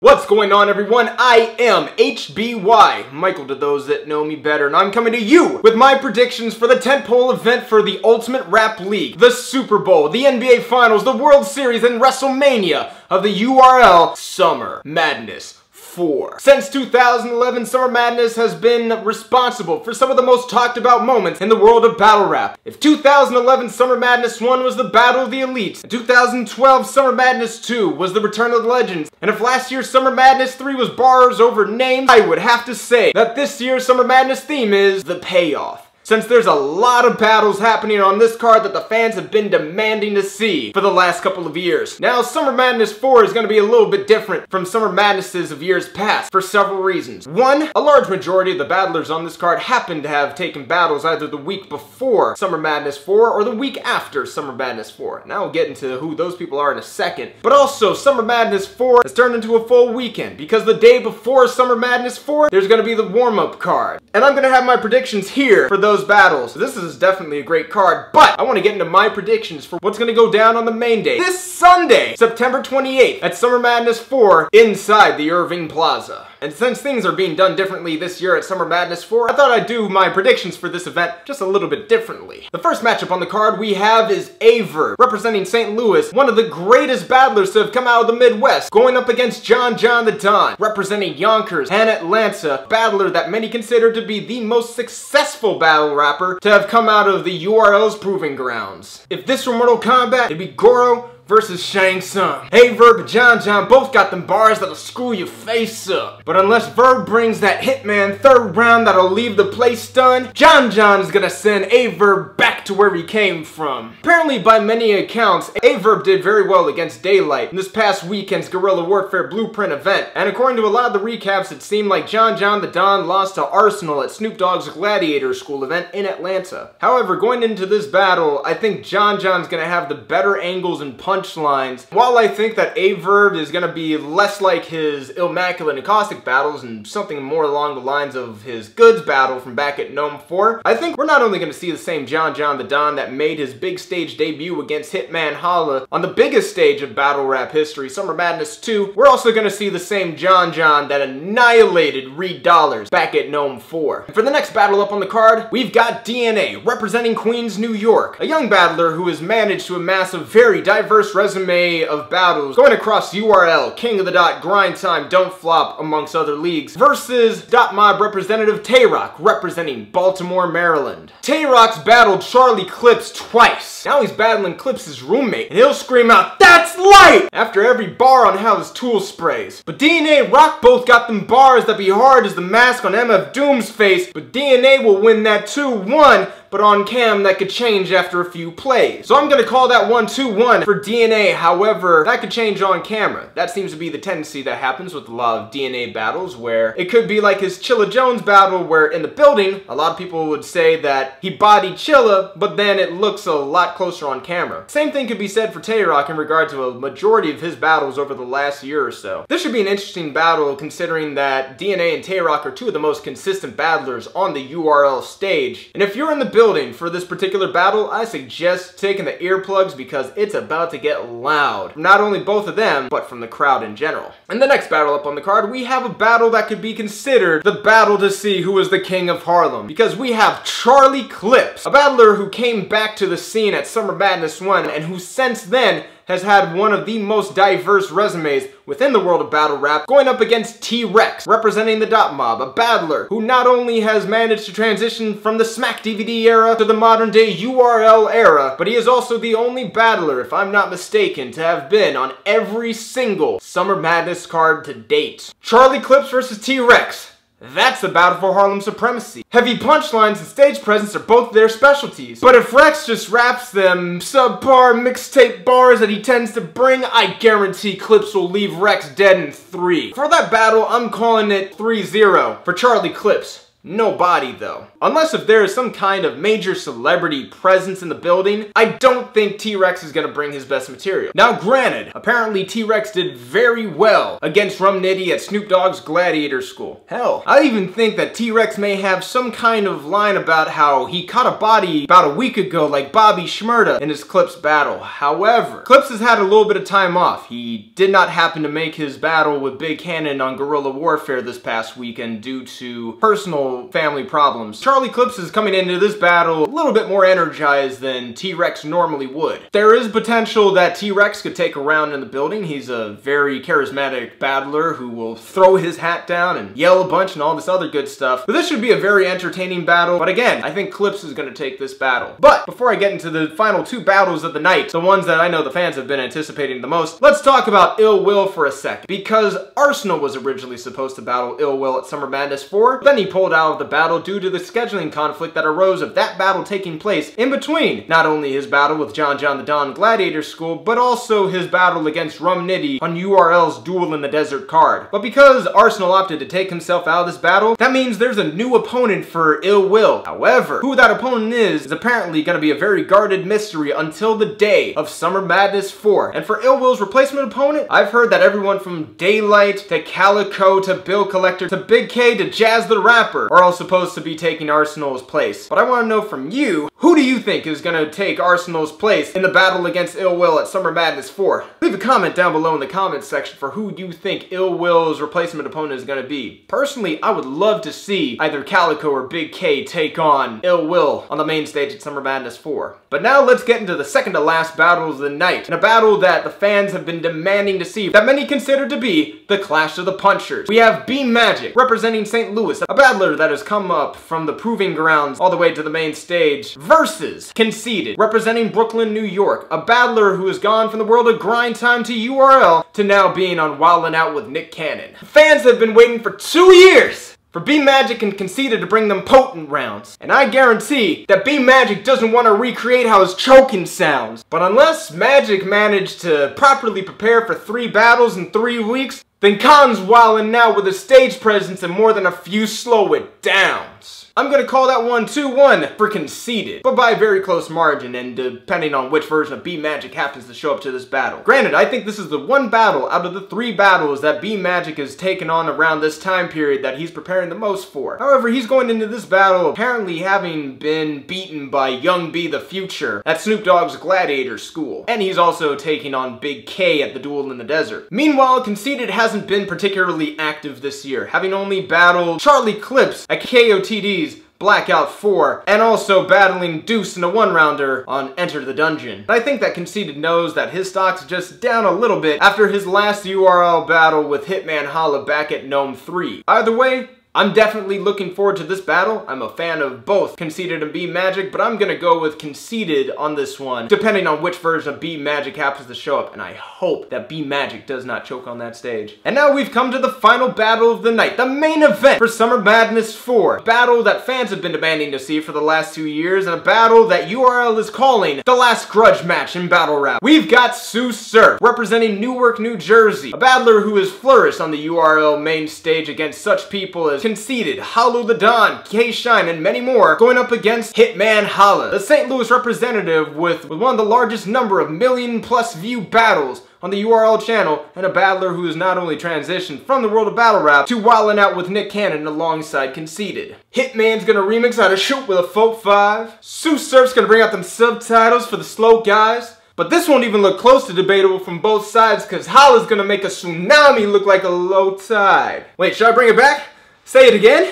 What's going on, everyone? I am HBY, Michael to those that know me better, and I'm coming to you with my predictions for the tentpole event for the Ultimate Rap League, the Super Bowl, the NBA Finals, the World Series, and WrestleMania of the URL Summer Madness 4. Since 2011, Summer Madness has been responsible for some of the most talked about moments in the world of battle rap. If 2011 Summer Madness 1 was the Battle of the Elites, and 2012 Summer Madness 2 was the Return of the Legends, and if last year's Summer Madness 3 was bars over names, I would have to say that this year's Summer Madness theme is the payoff. Since there's a lot of battles happening on this card that the fans have been demanding to see for the last couple of years. Now, Summer Madness 4 is going to be a little bit different from Summer Madnesses of years past for several reasons. One, a large majority of the battlers on this card happen to have taken battles either the week before Summer Madness 4 or the week after Summer Madness 4. Now we'll get into who those people are in a second. But also, Summer Madness 4 has turned into a full weekend because the day before Summer Madness 4, there's going to be the warm-up card. And I'm going to have my predictions here for those battles. This is definitely a great card, but I want to get into my predictions for what's going to go down on the main day this Sunday, September 28th at Summer Madness 4 inside the Irving Plaza. And since things are being done differently this year at Summer Madness 4, I thought I'd do my predictions for this event just a little bit differently. The first matchup on the card we have is Averb, representing St. Louis, one of the greatest battlers to have come out of the Midwest, going up against John the Don, representing Yonkers and Atlanta, battler that many consider to be the most successful battle rapper to have come out of the URL's proving grounds. If this were Mortal Kombat, it'd be Goro versus Shang Tsung. Averb and John both got them bars that'll screw your face up. But unless Verb brings that Hitman third round that'll leave the place stunned, John is gonna send Averb back to where he came from. Apparently, by many accounts, Averb did very well against Daylight in this past weekend's Guerrilla Warfare Blueprint event. And according to a lot of the recaps, it seemed like John the Don lost to Arsenal at Snoop Dogg's Gladiator School event in Atlanta. However, going into this battle, I think John's gonna have the better angles and punchlines. While I think that Averb is going to be less like his Immaculate and Caustic battles and something more along the lines of his Goods battle from back at Gnome 4, I think we're not only going to see the same John the Don that made his big stage debut against Hitman Holla on the biggest stage of battle rap history, Summer Madness 2, we're also going to see the same John that annihilated Reed Dollars back at Gnome 4. For the next battle up on the card, we've got DNA, representing Queens, New York, a young battler who has managed to amass a very diverse resume of battles going across URL, King of the Dot, Grind Time, Don't Flop, amongst other leagues, versus Dot Mob representative Tay-Rock, representing Baltimore, Maryland. Tay-Rock's battled Charlie Clips twice. Now he's battling Clips' roommate, and he'll scream out, "That's light!" after every bar on how his tool sprays. But DNA and Rock both got them bars that be hard as the mask on MF Doom's face, but DNA will win that 2-1, but on cam that could change after a few plays. So I'm gonna call that 1-2-1 for DNA. However, that could change on camera. That seems to be the tendency that happens with a lot of DNA battles, where it could be like his Chilla Jones battle, where in the building, a lot of people would say that he bodied Chilla, but then it looks a lot closer on camera. Same thing could be said for Tay-Rock in regard to a majority of his battles over the last year or so. This should be an interesting battle considering that DNA and Tay-Rock are two of the most consistent battlers on the URL stage. And if you're in the building for this particular battle, I suggest taking the earplugs because it's about to get loud. From not only both of them, but from the crowd in general. In the next battle up on the card, we have a battle that could be considered the battle to see who is the king of Harlem. Because we have Charlie Clips, a battler who came back to the scene at Summer Madness 1 and who since then has had one of the most diverse resumes within the world of battle rap, going up against T-Rex, representing the Dot Mob, a battler who not only has managed to transition from the Smack DVD era to the modern day URL era, but he is also the only battler, if I'm not mistaken, to have been on every single Summer Madness card to date. Charlie Clips versus T-Rex. That's the battle for Harlem supremacy. Heavy punchlines and stage presence are both their specialties. But if Rex just raps them subpar mixtape bars that he tends to bring, I guarantee Clips will leave Rex dead in 3. For that battle, I'm calling it 3-0 for Charlie Clips. No body though. Unless if there is some kind of major celebrity presence in the building, I don't think T-Rex is gonna bring his best material. Now granted, apparently T-Rex did very well against Rum Nitty at Snoop Dogg's Gladiator School. Hell, I even think that T-Rex may have some kind of line about how he caught a body about a week ago like Bobby Shmurda in his Clips battle. However, Clips has had a little bit of time off. He did not happen to make his battle with Big Cannon on Guerrilla Warfare this past weekend due to personal family problems. Charlie Clips is coming into this battle a little bit more energized than T-Rex normally would. There is potential that T-Rex could take a round in the building. He's a very charismatic battler who will throw his hat down and yell a bunch and all this other good stuff. But this should be a very entertaining battle. But again, I think Clips is going to take this battle. But before I get into the final two battles of the night, the ones that I know the fans have been anticipating the most, let's talk about Ill Will for a second. Because Arsenal was originally supposed to battle Ill Will at Summer Madness 4, then he pulled out of the battle due to the scheduling conflict that arose of that battle taking place in between not only his battle with John the Don Gladiator School, but also his battle against Rum Nitty on URL's Duel in the Desert card. But because Arsenal opted to take himself out of this battle, that means there's a new opponent for Ill Will. However, who that opponent is apparently going to be a very guarded mystery until the day of Summer Madness 4. And for Ill Will's replacement opponent, I've heard that everyone from Daylight to Calico to Bill Collector to Big K to Jazz the Rapper are all supposed to be taking Arsenal's place. But I want to know from you, who do you think is going to take Arsenal's place in the battle against Ill Will at Summer Madness 4? Leave a comment down below in the comments section for who you think Ill Will's replacement opponent is going to be. Personally, I would love to see either Calico or Big K take on Ill Will on the main stage at Summer Madness 4. But now let's get into the second to last battle of the night, and a battle that the fans have been demanding to see, that many consider to be the Clash of the Punchers. We have B Magic representing St. Louis, a battler that has come up from the proving grounds all the way to the main stage, versus Conceited representing Brooklyn, New York, a battler who has gone from the world of grind time to URL to now being on Wildin' Out with Nick Cannon. Fans have been waiting for 2 years for B Magic and Conceited to bring them potent rounds. And I guarantee that B Magic doesn't want to recreate how his choking sounds. But unless Magic managed to properly prepare for 3 battles in 3 weeks, then Khan's wildin' out with a stage presence and more than a few slow it downs. I'm gonna call that one 2-1 for Conceited, but by a very close margin, and depending on which version of B Magic happens to show up to this battle. Granted, I think this is the one battle out of the 3 battles that B Magic has taken on around this time period that he's preparing the most for. However, he's going into this battle apparently having been beaten by Young B the Future at Snoop Dogg's Gladiator School, and he's also taking on Big K at the Duel in the Desert. Meanwhile, Conceited hasn't been particularly active this year, having only battled Charlie Clips at KOTD's Blackout 4, and also battling Deuce in a 1-rounder on Enter the Dungeon. I think that Conceited knows that his stock's just down a little bit after his last URL battle with Hitman Holla back at Gnome 3. Either way, I'm definitely looking forward to this battle. I'm a fan of both Conceited and B Magic, but I'm gonna go with Conceited on this one, depending on which version of B Magic happens to show up, and I hope that B Magic does not choke on that stage. And now we've come to the final battle of the night, the main event for Summer Madness 4. A battle that fans have been demanding to see for the last 2 years, and a battle that URL is calling the last grudge match in Battle Rap. We've got Tsu Surf representing Newark, New Jersey, a battler who has flourished on the URL main stage against such people as Conceited, Hollow the Don, K-Shine, and many more, going up against Hitman Holla, the St. Louis representative with one of the largest number of million-plus view battles on the URL channel, and a battler who has not only transitioned from the world of battle rap to wildin' out with Nick Cannon alongside Conceited. Hitman's gonna remix how to shoot with a Folk 5. Tsu Surf's gonna bring out them subtitles for the slow guys. But this won't even look close to debatable from both sides, cause Holla's gonna make a tsunami look like a low tide. Wait, should I bring it back? Say it again?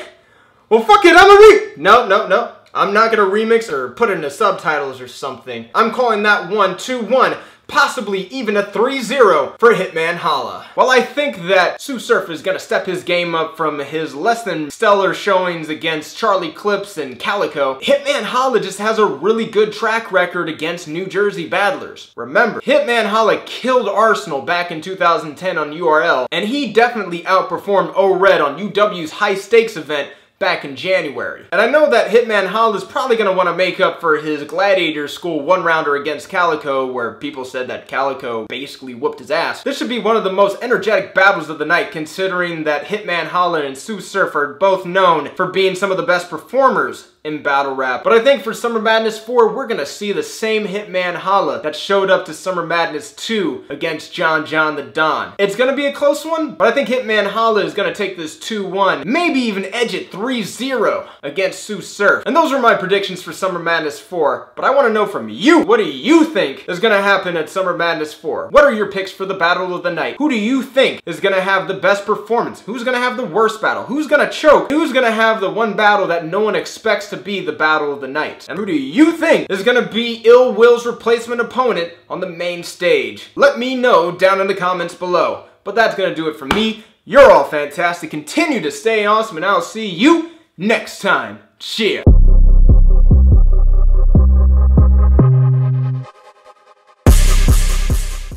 Well, fuck it, No. I'm not gonna remix or put it in the subtitles or something. I'm calling that one 2-1, possibly even a 3-0 for Hitman Holla. While I think that Tsu Surf is gonna step his game up from his less than stellar showings against Charlie Clips and Calico, Hitman Holla just has a really good track record against New Jersey battlers. Remember, Hitman Holla killed Arsenal back in 2010 on URL, and he definitely outperformed O-Red on UW's high stakes event back in January. And I know that Hitman Holla is probably going to want to make up for his Gladiator School one-rounder against Calico, where people said that Calico basically whooped his ass. This should be one of the most energetic battles of the night, considering that Hitman Holla and Tsu Surf are both known for being some of the best performers in battle rap. But I think for Summer Madness 4, we're gonna see the same Hitman Holla that showed up to Summer Madness 2 against John the Don. It's gonna be a close one, but I think Hitman Holla is gonna take this 2-1, maybe even edge it 3-0 against Tsu Surf. And those are my predictions for Summer Madness 4, but I wanna know from you, what do you think is gonna happen at Summer Madness 4? What are your picks for the battle of the night? Who do you think is gonna have the best performance? Who's gonna have the worst battle? Who's gonna choke? Who's gonna have the one battle that no one expects to be the battle of the night? And who do you think is gonna be Ill Will's replacement opponent on the main stage? Let me know down in the comments below. But that's gonna do it for me. You're all fantastic. Continue to stay awesome, and I'll see you next time. Cheers.